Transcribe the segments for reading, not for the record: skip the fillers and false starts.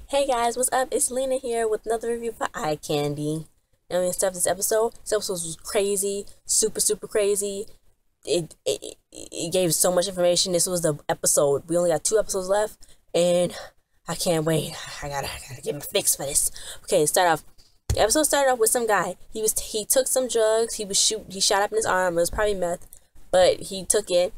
Hey guys, what's up? It's Lina here with another review for Eye Candy. Now, we start this episode. This episode was crazy, super crazy. It gave so much information. This was the episode. We only got 2 episodes left, and I can't wait. I gotta get my fix for this. Okay, start off. The episode started off with some guy. He took some drugs. He shot up in his arm. It was probably meth, but he took it.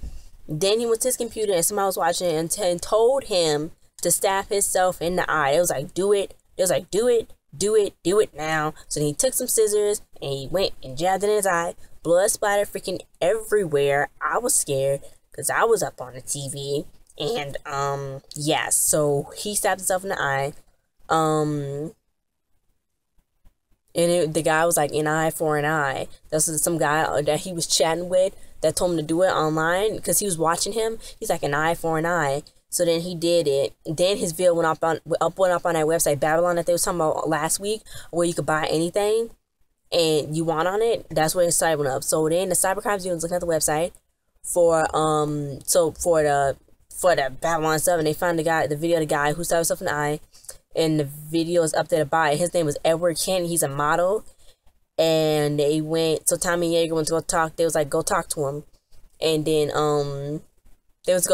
Then he went to his computer and somebody was watching it and told him to stab himself in the eye. It was like, do it. It was like, do it now. So then he took some scissors and he went and jabbed it in his eye. Blood splattered freaking everywhere. I was scared because I was up on the TV. And, yeah, so he stabbed himself in the eye. The guy was like, an eye for an eye. That's some guy that he was chatting with that told him to do it online because he was watching him. He's like, an eye for an eye. So then he did it. Then his video went up on that website, Babylon, that they was talking about last week, where you could buy anything and you want on it. That's where his site went up. So then the cybercrime unit was looking at the website for the Babylon stuff, and they found the video of the guy who stabbed himself in the eye. And the video is up there to buy. His name was Edward Kent. He's a model. And they went, so Tommy Yeager went to go talk. They was like, go talk to him. And then they was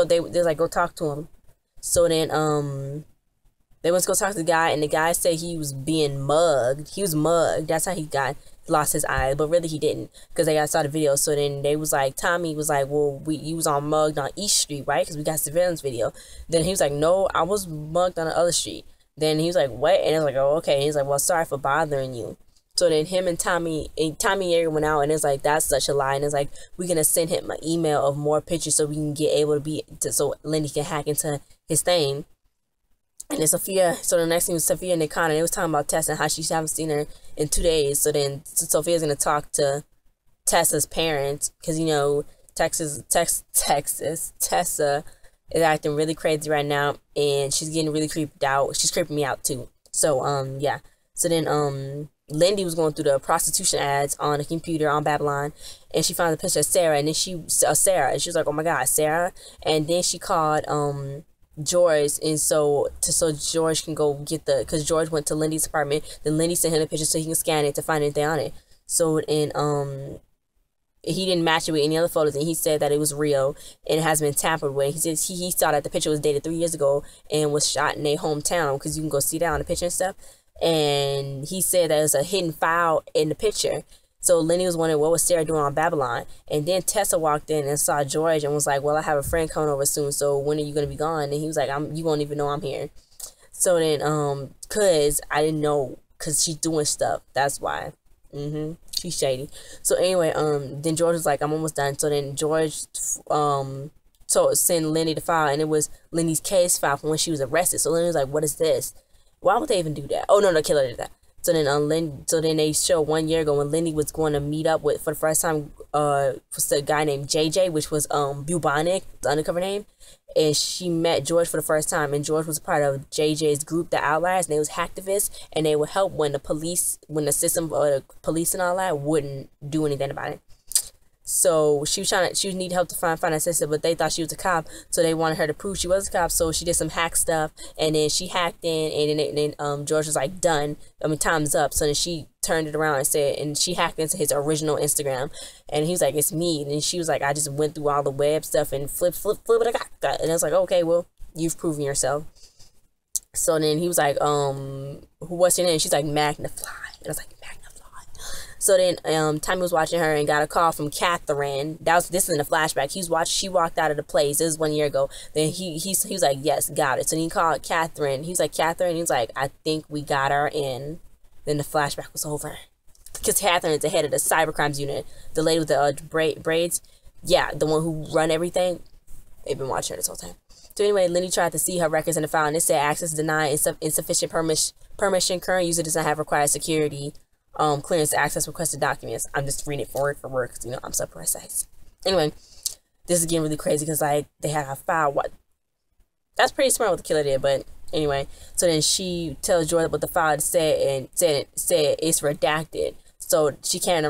like, go talk to him. So then they went to go talk to the guy, and the guy said he was being mugged. He was mugged. That's how he lost his eye, but really he didn't, because they saw the video. So then they was like, Tommy was like, well, you was on mugged on East Street, right? Because we got surveillance video. Then he was like, no, I was mugged on the other street. Then he was like, what? And I was like, oh, okay. And he's like, well, sorry for bothering you. So then him and Tommy Yeager went out, and it's like, that's such a lie. And it's like, we're going to send him an email of more pictures so we can get able so Lindy can hack into his thing. And then Sophia, so the next thing was Sophia and Nikana. They was talking about Tessa and how she haven't seen her in 2 days. So then Sophia's going to talk to Tessa's parents, because, you know, Tessa is acting really crazy right now, and she's getting really creeped out. She's creeping me out too. So yeah. So then Lindy was going through the prostitution ads on the computer on Babylon, and she found a picture of Sarah, and then she was like, oh my god, Sarah. And then she called George, and so George can go get because George went to Lindy's apartment. Then Lindy sent him the picture so he can scan it to find anything on it. So he didn't match it with any other photos, and he said that it was real and it has been tampered with. He said he saw that the picture was dated 3 years ago and was shot in their hometown, because you can go see that on the picture and stuff. And he said that was a hidden file in the picture. So Lenny was wondering what was Sarah doing on Babylon. And then Tessa walked in and saw George and was like, well, I have a friend coming over soon, so when are you going to be gone? And he was like, you won't even know I'm here. So then cause I didn't know, because she's doing stuff, that's why. She's shady. So anyway, then George was like, I'm almost done. So then George sent Lenny the file, and it was Lenny's case file from when she was arrested. So Lenny was like, what is this? Why would they even do that? Oh no, the killer did that. So then they show 1 year ago when Lenny was going to meet up with, for the first time, was a guy named JJ, which was Bubonic, the undercover name. And she met George for the first time, and George was part of JJ's group, the Outliers, and they was hacktivists, and they would help when the system or the police and all that wouldn't do anything about it. So she needed help to find a sister, but they thought she was a cop, so they wanted her to prove she was a cop. So she did some hack stuff, and then she hacked in, and then George was like, done. I mean, time's up. So then she turned it around and she hacked into his original Instagram, and he was like, it's me. And she was like, I just went through all the web stuff and flip it, I got that. And I was like, okay, well, you've proven yourself. So then he was like, what's your name? She's like, Magnafly. And I was like, Magnafly. So then Tommy was watching her and got a call from Catherine. This is in a flashback. She walked out of the place. This is 1 year ago. Then he was like, yes, got it. So then he called Catherine. He was like, Catherine. He was like, I think we got her in. Then the flashback was over, because Catherine is the head of the cybercrimes unit, the lady with the braids. Yeah, the one who run everything. They've been watching her this whole time. So anyway, Lenny tried to see her records in the file, and it said access denied, insufficient permission. Current user does not have required security clearance to access requested documents. I'm just reading it word for word, because, you know, I'm so precise. Anyway, this is getting really crazy, because like they had a file. What? That's pretty smart what the killer did, but anyway. So then she tells George what the file said, and said it's redacted. So she can't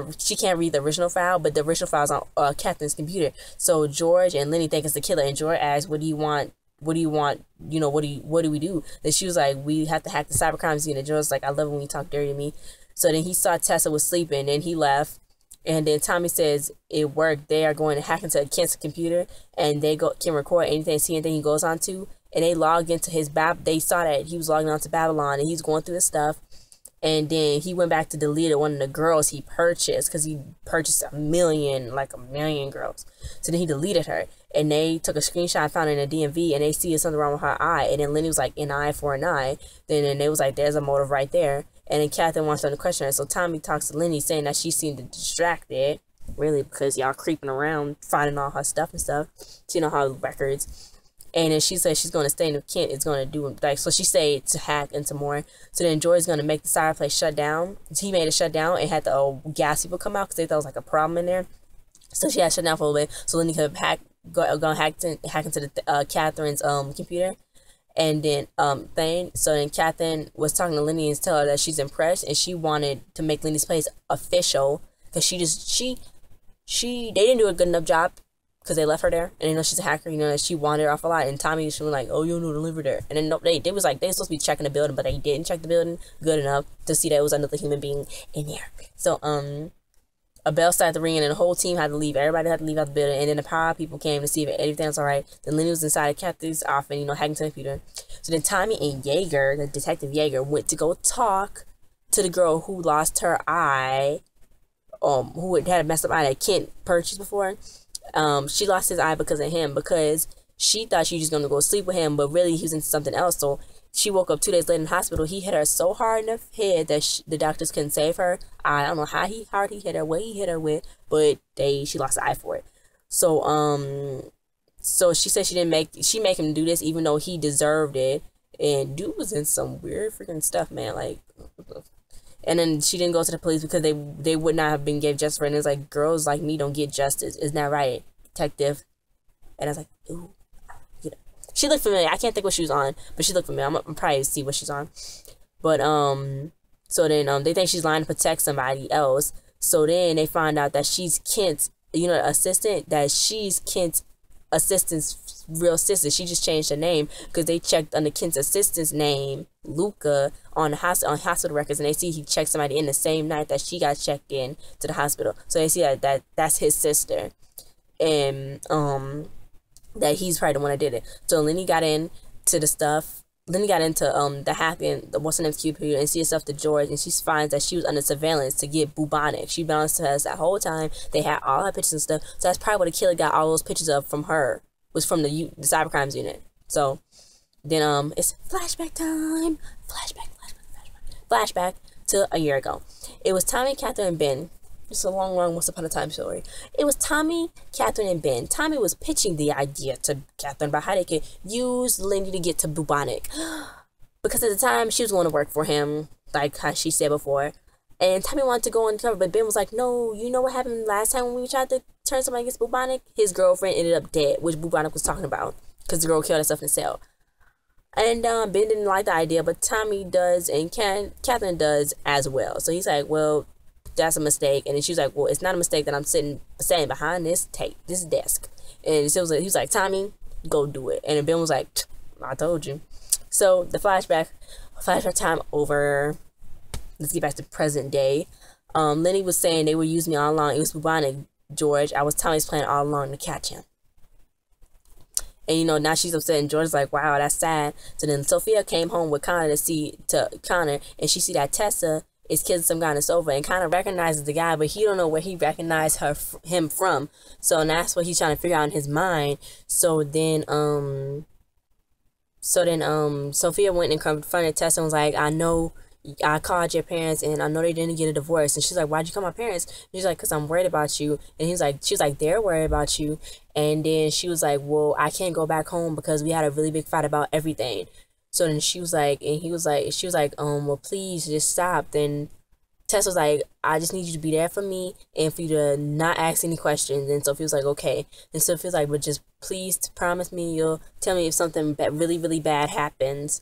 read the original file, but the original file is on Catherine's computer. So George and Lenny think it's the killer, and George asks, "What do you want what do you want? You know, what do we do? Then she was like, we have to hack the cybercrime unit. Joe was like, I love it when you talk dirty to me. So then he saw Tessa was sleeping, and he left. And then Tommy says it worked. They are going to hack into a cancer computer, and they can record anything, see anything he goes on to. And they logged into his They saw that he was logging on to Babylon, and he's going through his stuff. And then he went back to delete one of the girls he purchased, because he purchased a million girls. So then he deleted her, and they took a screenshot and found her in a DMV, and they see there's something wrong with her eye. And then Lenny was like, an eye for an eye. Then they was like, there's a motive right there. And then Catherine wants to question her. So Tommy talks to Lenny, saying that she seemed distracted, really, because y'all creeping around, finding all her stuff and stuff. So, you know, her records. And then she says she's going to stay in Kent. It's going to do, like, so she said to hack into more. So then Joy's going to make the fireplace shut down. He made it shut down and had the gas people come out because they thought it was like a problem in there. So she had shut down for a little bit. So Lenny could hack into Catherine's computer. And then so then Catherine was talking to Lenny and tell her that she's impressed, and she wanted to make Lenny's place official, because they didn't do a good enough job, because they left her there, and they know she's a hacker, you know, that she wandered off a lot. And Tommy, she was like, oh, you know, don't leave her there. And then they was like, they were supposed to be checking the building, but they didn't check the building good enough to see that it was another human being in there. So a bell started ringing, and the whole team had to leave. Everybody had to leave out the building, and then the power people came to see if everything was all right. Then Lenny was inside of Kathy's office, you know, hacking to the computer. So then Tommy and Yeager, the detective Yeager, went to go talk to the girl who lost her eye, who had a messed up eye that Kent purchased before. She lost his eye because of him, because she thought she was just going to go sleep with him, but really he was into something else. So she woke up 2 days later in the hospital. He hit her so hard in the head that the doctors couldn't save her. I don't know how hard he hit her, what he hit her with, but she lost the eye for it. So so she said she made him do this even though he deserved it. And dude was in some weird freaking stuff, man. Like, and then she didn't go to the police because they would not have been gave justice for it. And it's like, girls like me don't get justice. Isn't that right, detective? And I was like, ooh. She looked familiar. I can't think what she was on, but she looked familiar. I'm probably see what she's on. But so then they think she's lying to protect somebody else. So then they find out that she's Kent's, you know, assistant. That she's Kent's assistant's real sister. She just changed her name because they checked under Kent's assistant's name, Luca, on hospital records, and they see he checked somebody in the same night that she got checked in to the hospital. So they see that's his sister, and that he's probably the one that did it. So Lenny got into the stuff. Lenny got into the hacking, the what's her name's computer, and she herself to George, and she finds that she was under surveillance to get bubonic. She been on to us that whole time. They had all her pictures and stuff. So that's probably what the killer got all those pictures of from her, was from the cybercrimes unit. So then it's flashback time. Flashback to a year ago. It was Tommy, Catherine, and Ben. It's a long once upon a time story. It was Tommy, Catherine, and Ben. Tommy was pitching the idea to Catherine about how they could use Lindy to get to bubonic, because at the time she was going to work for him, like how she said before. And Tommy wanted to go undercover, but Ben was like, no, you know what happened last time when we tried to turn somebody against bubonic? His girlfriend ended up dead, which bubonic was talking about, because the girl killed herself in the cell. And Ben didn't like the idea, but Tommy does, and Catherine does as well. So he's like, well, that's a mistake. And then she was like, well, it's not a mistake that I'm sitting behind this desk. And so he was like, Tommy, go do it. And then Ben was like, I told you. So the flashback time over. Let's get back to present day. Lenny was saying they would use me all along. It was bubonic, George. I was Tommy's plan all along to catch him. And, you know, now she's upset, and George's like, wow, that's sad. So then Sophia came home with Connor and she see that Tessa is kissing some guy on the sofa, and kind of recognizes the guy, but he don't know where he recognized him from. So that's what he's trying to figure out in his mind. So then Sophia went and confronted Tessa and was like, I know I called your parents and I know they didn't get a divorce. And she's like, why'd you call my parents? And she's like, because I'm worried about you. And she was like, they're worried about you. And then she was like, well, I can't go back home because we had a really big fight about everything. So then she was like, she was like, well, please just stop. Then Tess was like, I just need you to be there for me and for you to not ask any questions. And Sophie was like, okay. And Sophie was like, but just please promise me you'll tell me if something really, really bad happens.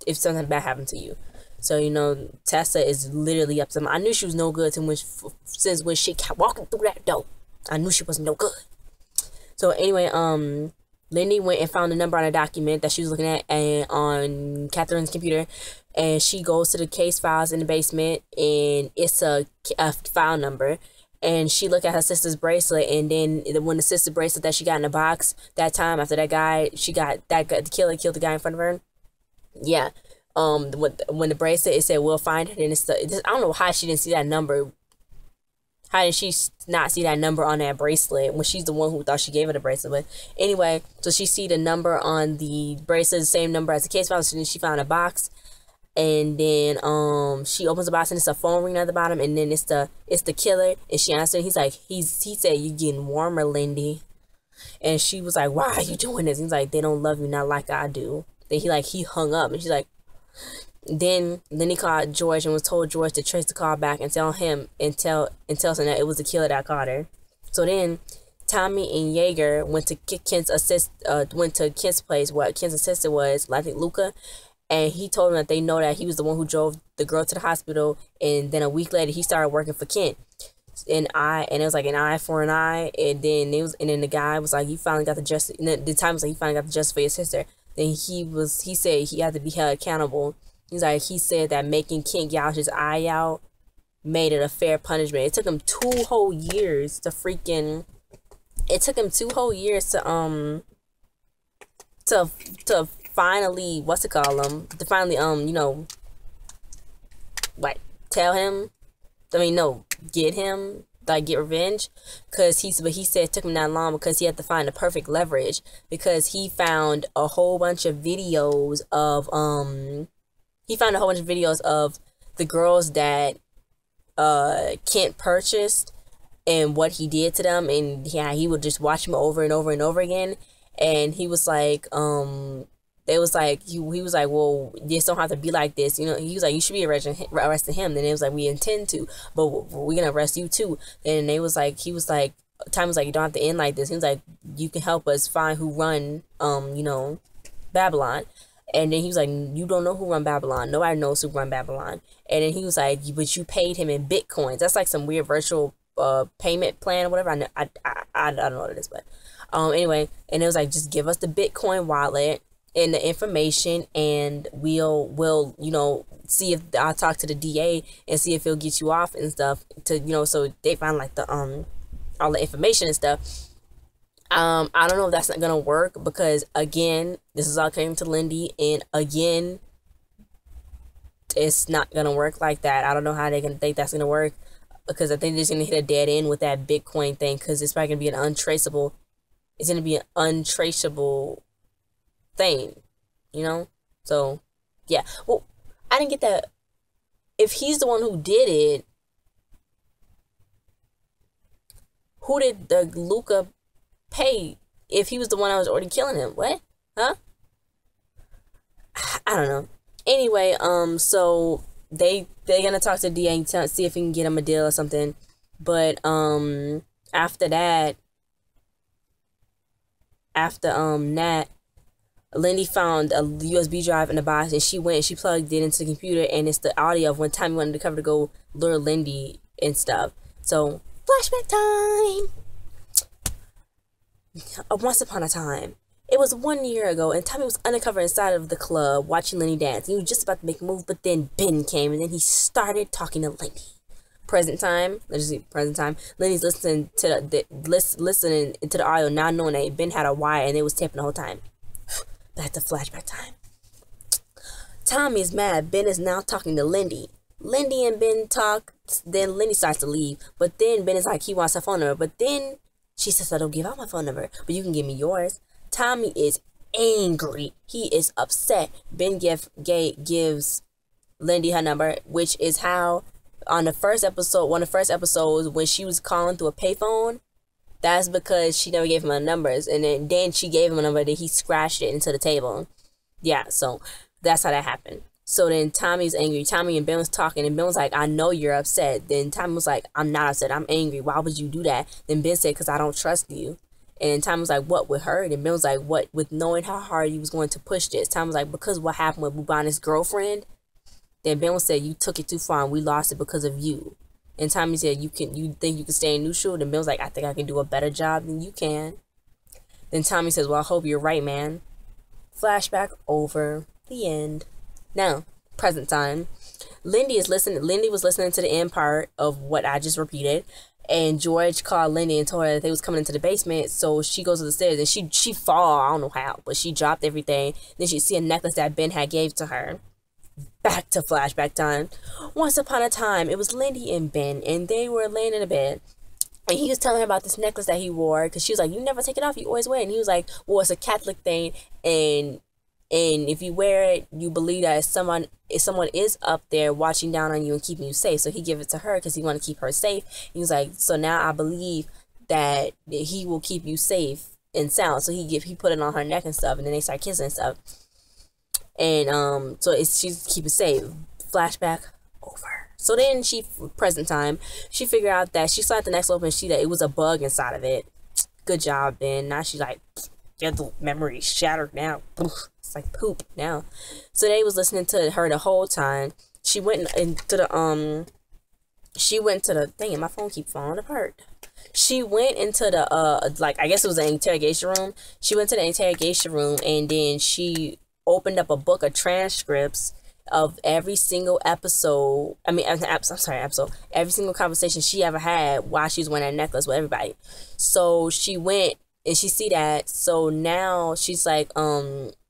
If something bad happened to you. So, you know, Tessa is literally upset. I knew she was no good since when she kept walking through that door. I knew she wasn't no good. So anyway, Lindy went and found the number on a document that she was looking at and on Catherine's computer, and she goes to the case files in the basement, and it's a file number. And she looked at her sister's bracelet, and then when the sister bracelet that she got in the box that time after that guy, she got that guy, the killer killed the guy in front of her. Yeah. When the bracelet, it said we'll find her, and I don't know how she didn't see that number. How did she not see that number on that bracelet when she's the one who thought she gave her the bracelet? But anyway, so she see the number on the bracelet, the same number as the case file. So then she found a box, and then she opens the box, and it's a phone ring at the bottom, and then it's the killer, and she answered. He's like, he said, "You're getting warmer, Lindy," and she was like, "Why are you doing this?" He's like, "They don't love you not like I do." Then he hung up, and she's like. Then he called George and was told George to trace the call back and tell him and tell him that it was the killer that called her. So then Tommy and Yeager went to Kent's place, what Kent's assistant was, I think Luca, and he told him that they know that he was the one who drove the girl to the hospital, and then a week later he started working for Kent. And it was like an eye for an eye, and then the guy was like, "You finally got the justice." And the time was like, "You finally got the justice for your sister." Then he said he had to be held accountable. He said that making Kent gouge his eye out made it a fair punishment. It took him 2 whole years to freaking. It took him 2 whole years to finally to finally like tell him. I mean no, get him. Like get revenge, because he said it took him that long because he had to find the perfect leverage, because he found a whole bunch of videos of the girls that Kent purchased and what he did to them, and yeah, he would just watch them over and over and over again, and he was like they was like he was like, well, this don't have to be like this, he was like, you should be arresting him. Then it was like, we intend to, but we're gonna arrest you too. Then Tom was like, you don't have to end like this. He was like, you can help us find who run Babylon. And then he was like, you don't know who run Babylon. Nobody knows who run Babylon. And then he was like, but you paid him in Bitcoins. That's like some weird virtual payment plan or whatever. I don't know what it is, but anyway, and it was like, just give us the Bitcoin wallet and the information, and we'll see if I'll talk to the DA and see if he'll get you off and stuff, to so they find like the all the information and stuff. I don't know if that's not gonna work, because again, this is all came to Lindy, and again, it's not gonna work like that. I don't know how they're gonna think that's gonna work, because I think they're just gonna hit a dead end with that Bitcoin thing, because it's probably gonna be an untraceable thing, so yeah. Well, I didn't get that. If he's the one who did it, who did the Luca pay? If he was the one that was already killing him, what? Huh? I don't know. Anyway, so they're gonna talk to DA and see if he can get him a deal or something. But after that, Nat, Lindy found a USB drive in the box, and she went and she plugged it into the computer, and it's the audio of when Tommy went undercover to go lure Lindy and stuff. So, flashback time! Once upon a time, it was 1 year ago, and Tommy was undercover inside of the club watching Lindy dance. He was just about to make a move, but then Ben came, and then he started talking to Lindy. Present time. Lindy's listening to the audio, not knowing that Ben had a wire and it was tapping the whole time. Back to flashback time. Tommy is mad. Ben is now talking to Lindy. Lindy and Ben talk. Then Lindy starts to leave, but then Ben is like, he wants her phone number. But then she says, I don't give out my phone number, but you can give me yours. Tommy is angry. He is upset. Ben gives Lindy her number, which is how on the first episode, one of the first episodes, when she was calling through a payphone, that's because she never gave him her numbers, and then she gave him a number, that he scratched it into the table. Yeah, so that's how that happened. So then Tommy's angry. Tommy and Ben was talking, and Ben was like, I know you're upset. Then Tommy was like, I'm not upset, I'm angry. Why would you do that? Then Ben said, because I don't trust you. And then Tommy was like, what, with her? And Ben was like, what, with knowing how hard you was going to push this? Tommy was like, because what happened with Bubana's girlfriend? Then Ben said, you took it too far, and we lost it because of you. And Tommy said, you think you can stay neutral? And Ben was like, I think I can do a better job than you can. Then Tommy says, well, I hope you're right, man. Flashback over. The end. Now, present time. Lindy was listening to the end part of what I just repeated, and George called Lindy and told her that they was coming into the basement. So she goes to the stairs and she fall. I don't know how, but she dropped everything. Then she see a necklace that Ben had gave to her. Back to flashback time. Once upon a time, it was Lindy and Ben, and they were laying in a bed. And he was telling her about this necklace that he wore, because she was like, you never take it off, you always wear it. And he was like, well, it's a Catholic thing, and if you wear it, you believe that if someone is up there watching down on you and keeping you safe. So he gave it to her because he wanted to keep her safe. He was like, so now I believe that he will keep you safe and sound. So he put it on her neck and stuff, and then they start kissing and stuff. And so she's keeping safe. Flashback over. So then present time, she figured out that she saw the next open sheet that it was a bug inside of it. Good job, Ben. Now she's like, get the memory shattered now. It's like poop now. So they was listening to her the whole time. She went into the dang it, my phone keep falling apart. She went into the like, I guess it was an interrogation room. She went to the interrogation room, and then she opened up a book of transcripts of every single episode. Episode. Every single conversation she ever had while she was wearing that necklace with everybody. So she went and she see that. So now she's like,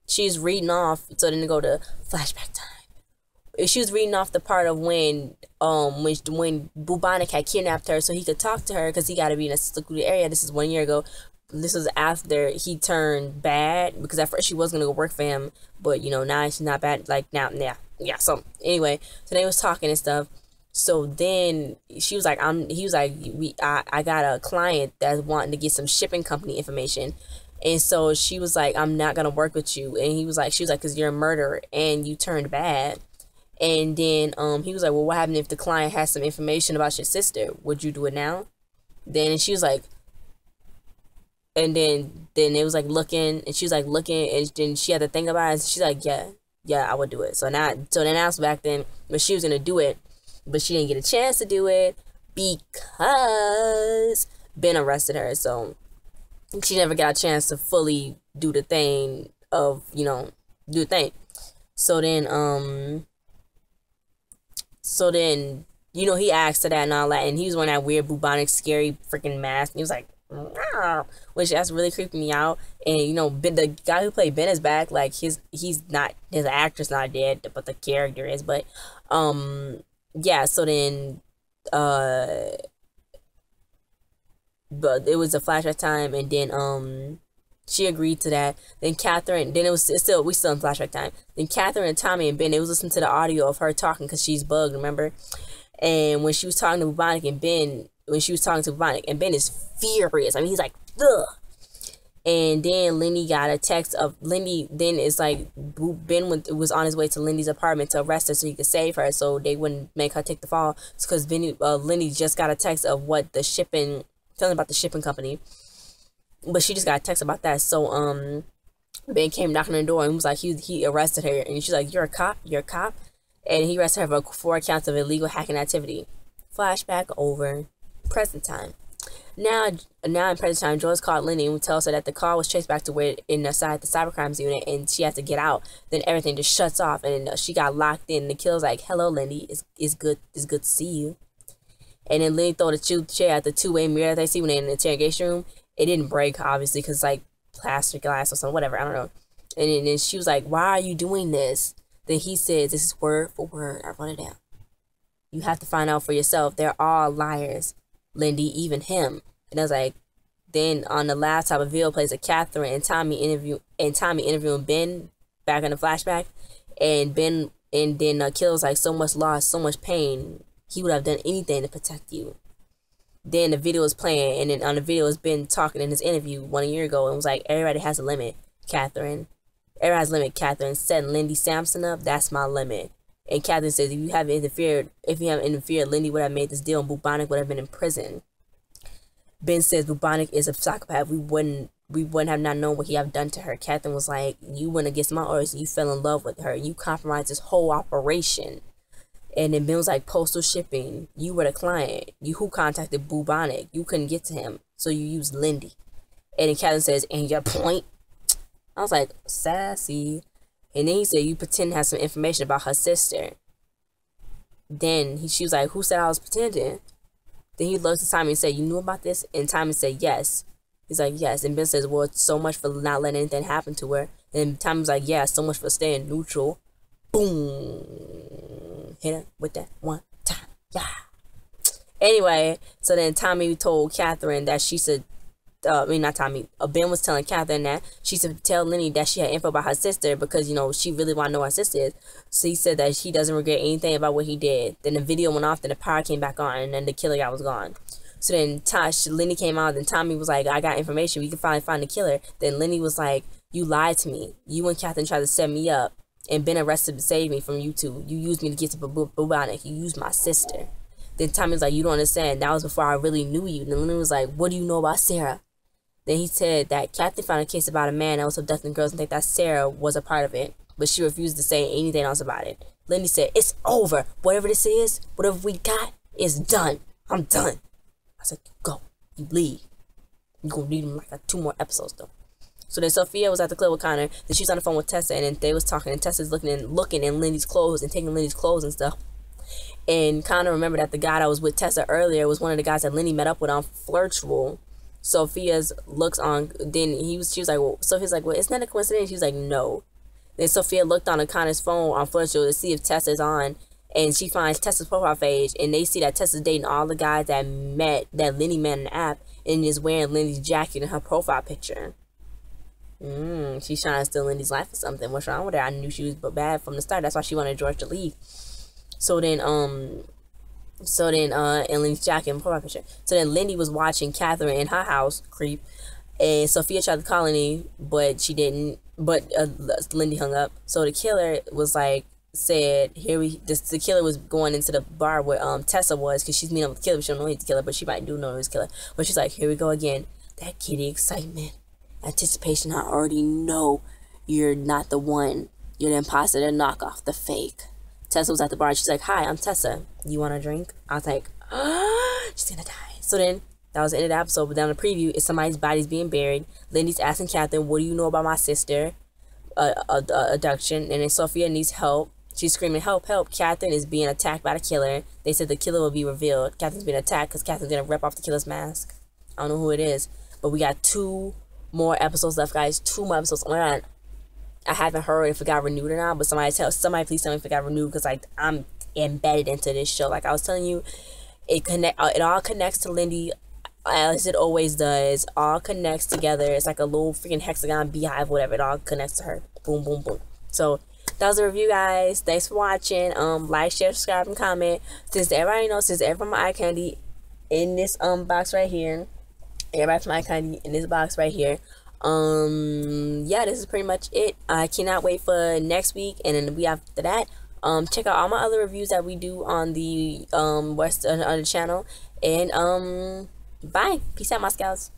she's reading off. So then they go to flashback time. She was reading off the part of when Bubonic had kidnapped her so he could talk to her, because he got to be in a secluded area. This is 1 year ago. This was after he turned bad, because at first she was gonna go work for him, but now she's not bad. Like now. So anyway, so they was talking and stuff. So then he was like, I got a client that's wanting to get some shipping company information. And so she was like, I'm not gonna work with you. And she was like, because you're a murderer and you turned bad. And then he was like, well, what happened if the client has some information about your sister? Would you do it now? Then she was like, and then it was like looking, and she was like looking, and then she had to think about it. And she's like, yeah, I would do it. So then I was back then, but she was gonna do it, but she didn't get a chance to do it because Ben arrested her. So she never got a chance to fully do the thing of do the thing. So then he asked her that and all that, and he was wearing that weird bubonic scary freaking mask, and he was like, which that's really creeping me out. And Ben, the guy who played Ben is back. Like his actor's not dead, but the character is. But yeah. So then but it was a flashback time, and then she agreed to that. Then Catherine, then we still in flashback time. Then Catherine and Tommy and Ben, they was listening to the audio of her talking because she's bugged, remember? And when she was talking to Bubonic and Ben, and Ben is furious. I mean, he's like, ugh. And then Lindy got a text of Lindy. Then it's like Ben was on his way to Lindy's apartment to arrest her so he could save her, so they wouldn't make her take the fall. It's because Lindy just got a text of what telling about the shipping company, but she just got a text about that. So Ben came knocking on the door and was like, he arrested her, and she's like, you're a cop, and he arrested her for 4 counts of illegal hacking activity. Flashback over. Present time. Now in present time, Joyce called Lindy and tells her that the car was chased back to where inside the cybercrimes unit, and she has to get out. Then everything just shuts off, and she got locked in. And the killer's like, "Hello, Lindy. It's good to see you." And then Lindy throw the chair at the two-way mirror that they see when they're in the interrogation room. It didn't break, obviously, because like plastic glass or something, whatever. I don't know. And then she was like, "Why are you doing this?" Then he says, "This is word for word. I wrote it down. You have to find out for yourself. They're all liars, Lindy, even him." And I was like, then on the laptop, a video plays of Catherine and Tommy interviewing Ben back in the flashback, and then Killer was like, so much loss, so much pain. He would have done anything to protect you. Then the video is playing, and then on the video is Ben talking in his interview 1 year ago, and was like, everybody has a limit, Catherine. Everybody has a limit, Catherine. Setting Lindy Sampson up, that's my limit. And Catherine says, if you haven't interfered, Lindy would have made this deal, and Bubonic would have been in prison. Ben says Bubonic is a psychopath. We wouldn't have not known what he have done to her. Catherine was like, you went against my orders. You fell in love with her. You compromised this whole operation. And then Ben was like, postal shipping. You were the client. You who contacted Bubonic. You couldn't get to him, so you used Lindy. And then Catherine says, and your point? I was like, sassy. And then he said, you pretend to have some information about her sister. Then she was like, who said I was pretending? Then he looked at Tommy and said, you knew about this? And Tommy said, yes. He's like, yes. And Ben says, well, it's so much for not letting anything happen to her. And Tommy's like, yeah, so much for staying neutral. Boom. Hit her with that one time. Yeah. Anyway, so then Tommy told Catherine that she should, not Tommy, Ben was telling Catherine that she should tell Lenny that she had info about her sister because, she really want to know what her sister is. So he said that he doesn't regret anything about what he did. Then the video went off, then the power came back on, and then the killer guy was gone. So then Lenny came out, and Tommy was like, I got information, we can finally find the killer. Then Lenny was like, you lied to me. You and Catherine tried to set me up and been arrested to save me from you two. You used me to get to Bubonic. You used my sister. Then Tommy was like, you don't understand. That was before I really knew you. Then Lenny was like, what do you know about Sarah? Then he said that Catherine found a case about a man that was abducting girls and think that Sarah was a part of it. But she refused to say anything else about it. Lenny said, it's over. Whatever this is, whatever we got, is done. I'm done. I said, go. You leave. You're going to need him like 2 more episodes, though. So then Sophia was at the club with Connor. Then she was on the phone with Tessa, and then they was talking, and Tessa's looking in Lenny's clothes and taking Lenny's clothes and stuff. And Connor remembered that the guy that was with Tessa earlier was one of the guys that Lenny met up with on Flirtual. Sophia's looks on, then she was like, well, Sophia's like, well, isn't that a coincidence? She was like, no. Then Sophia looked on Connor's phone on Flirtual to see if Tessa's on, and she finds Tessa's profile page, and they see that Tessa's dating all the guys that Lenny met in the app, and is wearing Lenny's jacket in her profile picture. She's trying to steal Lenny's life or something. What's wrong with her? I knew she was bad from the start. That's why she wanted George to leave. So then and Lenny's jacket and profile picture. So then Lenny was watching Catherine in her house, creep, and Sophia tried to call Lenny, but she didn't. But Lenny hung up. So the killer was like, the killer was going into the bar where Tessa was, because she's meeting up with the killer, but she don't know he's the killer, but she might do know he's the killer. But she's like, here we go again. That kitty excitement. Anticipation. I already know you're not the one. You're the imposter, the knockoff, the fake. Tessa was at the bar. She's like, hi, I'm Tessa. You want a drink? I was like, she's gonna die. So then that was the end of the episode. But down the preview is somebody's body's being buried. Lenny's asking Catherine, what do you know about my sister? Abduction. And then Sophia needs help. She's screaming, help, help. Catherine is being attacked by the killer. They said the killer will be revealed. Catherine's being attacked because Catherine's gonna rip off the killer's mask. I don't know who it is. But we got 2 more episodes left, guys. 2 more episodes. Oh my God. I haven't heard if it got renewed or not, but somebody please tell me if it got renewed, because like I'm embedded into this show. Like I was telling you, it all connects to Lindy, as it always does. All connects together. It's like a little freaking hexagon beehive, whatever. It all connects to her. Boom, boom, boom. So that was the review, guys. Thanks for watching. Like, share, subscribe, and comment. Since everybody knows, since everybody from my eye candy in this box right here. Everybody from my eye candy in this box right here. Yeah, this is pretty much it. I cannot wait for next week and then the week after that. Check out all my other reviews that we do on the on the channel. And bye. Peace out, my scouts.